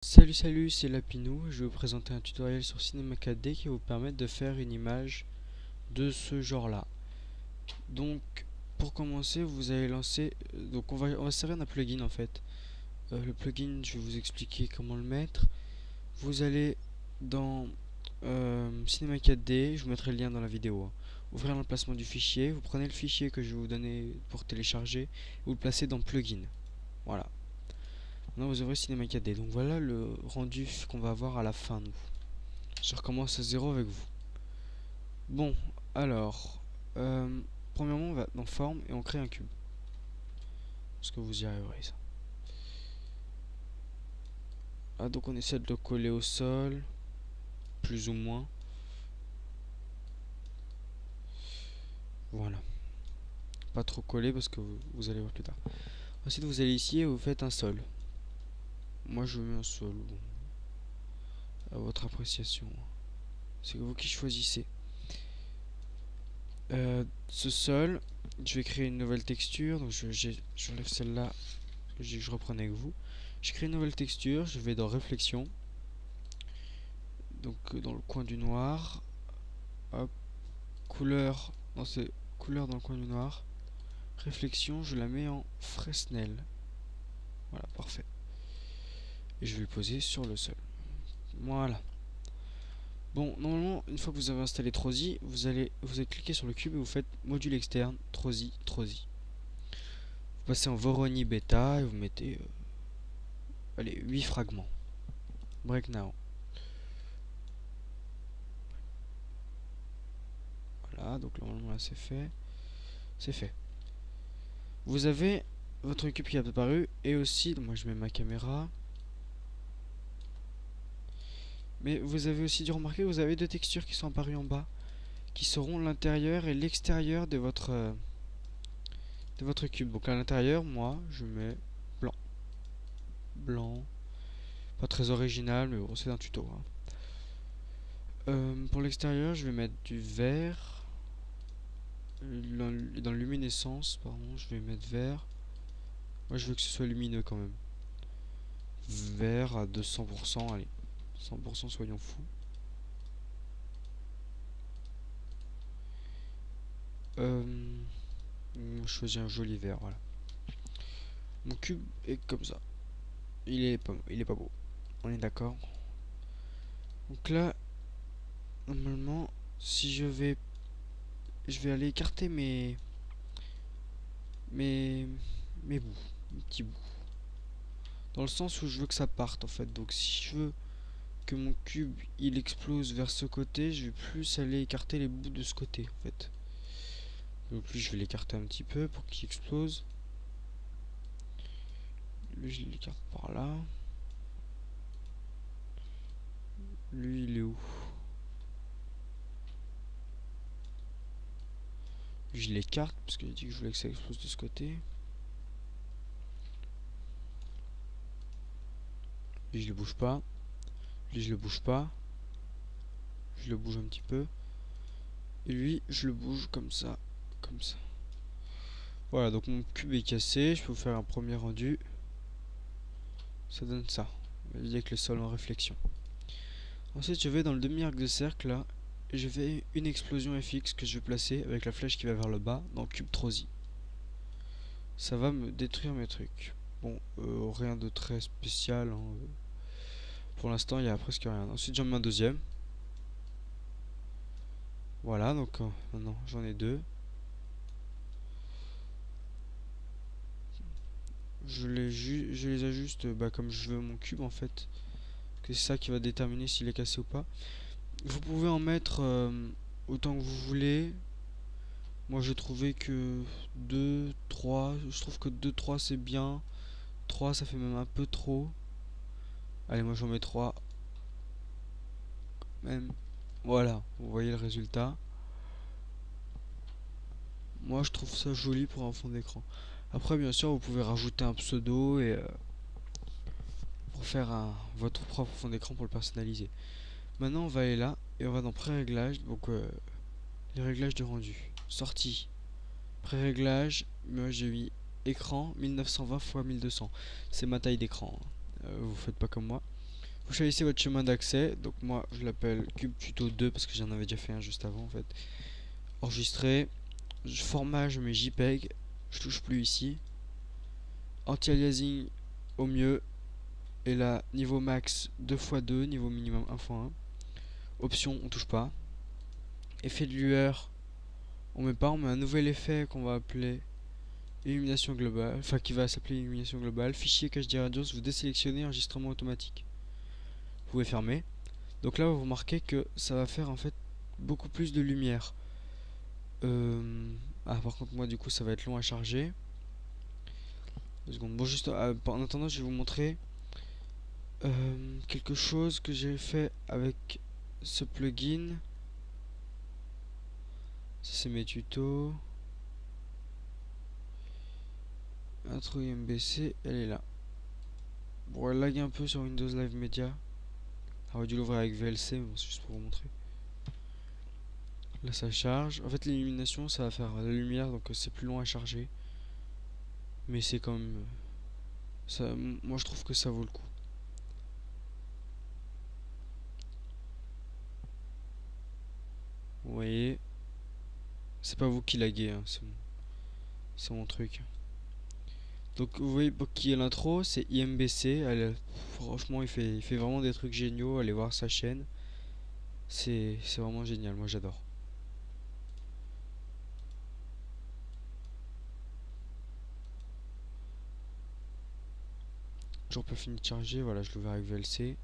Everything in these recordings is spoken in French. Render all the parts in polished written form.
Salut, c'est Lapinou. Je vais vous présenter un tutoriel sur Cinema 4D qui va vous permettre de faire une image de ce genre-là. Donc, pour commencer, vous allez lancer. On va servir d'un plugin en fait. Le plugin, je vais vous expliquer comment le mettre. Vous allez dans Cinema 4D, je vous mettrai le lien dans la vidéo, hein. Ouvrir l'emplacement du fichier, vous prenez le fichier que je vais vous donner pour télécharger, et vous le placez dans plugin. Voilà. Maintenant vous ouvrez Cinema 4D. Donc voilà le rendu qu'on va avoir à la fin, nous. Je recommence à zéro avec vous. Bon, alors, premièrement, on va dans forme et on crée un cube. Est-ce que vous y arriverez, ça? Ah, donc on essaie de le coller au sol, plus ou moins. Voilà. Pas trop coller parce que vous allez voir plus tard. Ensuite, vous allez ici et vous faites un sol. Moi, je mets un sol. Bon, à votre appréciation. C'est vous qui choisissez. Ce sol, je vais créer une nouvelle texture. Donc, j'enlève celle-là que je reprenais avec vous. Je crée une nouvelle texture. Je vais dans réflexion. Donc, dans le coin du noir. Hop. Couleur dans le coin du noir. Réflexion, je la mets en Fresnel. Voilà, parfait. Et je vais le poser sur le sol. Voilà. Bon, normalement, une fois que vous avez installé Trosi, vous allez cliquer sur le cube et vous faites module externe, Trosi. Vous passez en Voronoi bêta et vous mettez allez, 8 fragments. Break now. Voilà, donc normalement là c'est fait. C'est fait. Vous avez votre cube qui est apparu et aussi, donc moi je mets ma caméra. Mais vous avez aussi dû remarquer que vous avez deux textures qui sont apparues en bas, qui seront l'intérieur et l'extérieur de votre cube. Donc à l'intérieur, moi, je mets blanc. Blanc. Pas très original, mais bon, c'est un tuto, hein. Pour l'extérieur, je vais mettre du vert. Dans luminescence, pardon, je vais mettre vert. Moi, je veux que ce soit lumineux quand même. Vert à 200%, allez. 100%, soyons fous. Je choisis un joli vert, voilà. Mon cube est comme ça. Il est pas beau. On est d'accord. Donc là, normalement, si je vais aller écarter mes bouts, mes petits bouts. Dans le sens où je veux que ça parte en fait. Donc si je veux que mon cube il explose vers ce côté, je vais plus aller écarter les bouts de ce côté en fait. Donc lui je vais l'écarter un petit peu pour qu'il explose. Lui je l'écarte par là. Lui il est où? Lui je l'écarte parce que j'ai dit que je voulais que ça explose de ce côté. Lui je le bouge pas. Lui je le bouge pas. Je le bouge un petit peu. Et lui je le bouge comme ça. Comme ça. Voilà, donc mon cube est cassé. Je peux vous faire un premier rendu. Ça donne ça. Avec le sol en réflexion. Ensuite, je vais dans le demi-arc de cercle là. Et je vais une explosion FX que je vais placer avec la flèche qui va vers le bas dans Cube Trosi. Ça va me détruire mes trucs. Bon, rien de très spécial, hein. Pour l'instant, il y a presque rien. Ensuite, j'en mets un deuxième. Voilà, donc maintenant j'en ai deux. Je les ajuste comme je veux mon cube en fait. Que c'est ça qui va déterminer s'il est cassé ou pas. Vous pouvez en mettre autant que vous voulez. Moi j'ai trouvé que 2, 3, je trouve que 2, 3 c'est bien. 3 ça fait même un peu trop. Allez, moi j'en mets 3. Même. Voilà, vous voyez le résultat. Moi je trouve ça joli pour un fond d'écran. Après bien sûr vous pouvez rajouter un pseudo et pour faire votre propre fond d'écran pour le personnaliser. Maintenant on va aller là et on va dans pré-réglage. Donc les réglages de rendu. Sortie. Pré-réglage. Moi j'ai mis écran 1920 x 1200. C'est ma taille d'écran, hein. Vous faites pas comme moi. Vous choisissez votre chemin d'accès. Donc moi je l'appelle Cube Tuto 2 parce que j'en avais déjà fait un juste avant en fait. Enregistrer. Format, je mets JPEG. Je touche plus ici. Anti-aliasing au mieux. Et là, niveau max 2x2, niveau minimum 1x1. Option, on touche pas. Effet de lueur, on met pas, on met un nouvel effet qu'on va appeler illumination globale, enfin qui va s'appeler illumination globale. Fichier HD Radios, vous désélectionnez enregistrement automatique. Vous pouvez fermer. Donc là, vous remarquez que ça va faire en fait beaucoup plus de lumière. Par contre, moi du coup, ça va être long à charger. 2 secondes. Bon, juste en attendant, je vais vous montrer quelque chose que j'ai fait avec ce plugin. Ça, c'est mes tutos. Intro IMBC, elle est là. Bon, elle lag un peu sur Windows Live Media. J'aurais dû l'ouvrir avec VLC, mais bon, c'est juste pour vous montrer. Là, ça charge. En fait, l'illumination, ça va faire la lumière, donc c'est plus long à charger. Mais c'est quand même. Ça, moi, je trouve que ça vaut le coup. Vous voyez, c'est pas vous qui laguez, hein, c'est mon truc. Donc vous voyez qui est l'intro, c'est IMBC. Franchement, il fait vraiment des trucs géniaux. Allez voir sa chaîne. C'est vraiment génial, moi j'adore. Toujours pas fini de charger, voilà, je l'ouvre avec VLC.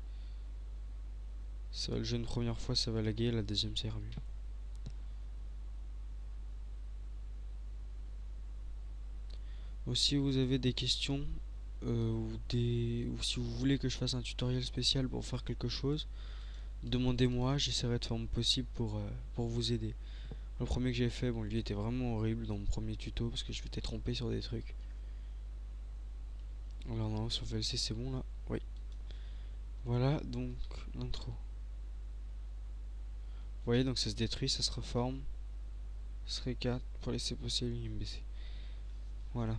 Ça va le jeu une première fois, ça va laguer, la deuxième ça ira mieux. Si vous avez des questions ou si vous voulez que je fasse un tutoriel spécial pour faire quelque chose, demandez-moi, j'essaierai de faire mon possible pour vous aider. Le premier que j'ai fait, bon lui était vraiment horrible dans mon premier tuto parce que je m'étais trompé sur des trucs. Alors non, sur VLC c'est bon là. Oui. Voilà donc l'intro. Vous voyez donc ça se détruit, ça se reforme. Ce serait 4 pour laisser passer l'IMBC. Voilà.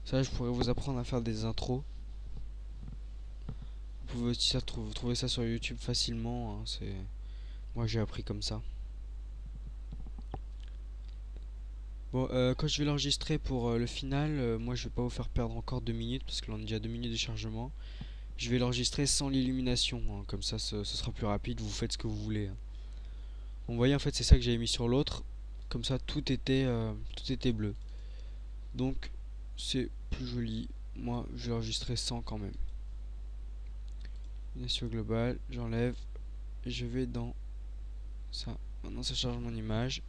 Ça je pourrais vous apprendre à faire des intros. Vous pouvez aussi trouver ça sur YouTube facilement, hein, moi j'ai appris comme ça. Bon, quand je vais l'enregistrer pour le final, moi je vais pas vous faire perdre encore 2 minutes parce que l'on a déjà 2 minutes de chargement. Je vais l'enregistrer sans l'illumination, hein, comme ça ce sera plus rapide, vous faites ce que vous voulez. Hein. Bon, vous voyez en fait c'est ça que j'avais mis sur l'autre, comme ça tout était bleu. Donc c'est plus joli, moi je vais l'enregistrer sans quand même. Illumination globale, j'enlève et je vais dans ça. Maintenant ça charge mon image.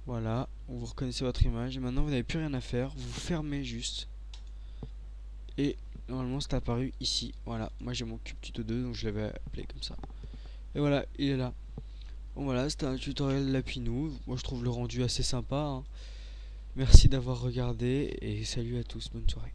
Voilà, vous reconnaissez votre image et maintenant vous n'avez plus rien à faire, vous fermez juste et normalement c'est apparu ici. Voilà, moi j'ai mon Cube Tuto 2 donc je l'avais appelé comme ça. Et voilà, il est là. Bon voilà, c'était un tutoriel Lapinou, moi je trouve le rendu assez sympa. Hein. Merci d'avoir regardé et salut à tous, bonne soirée.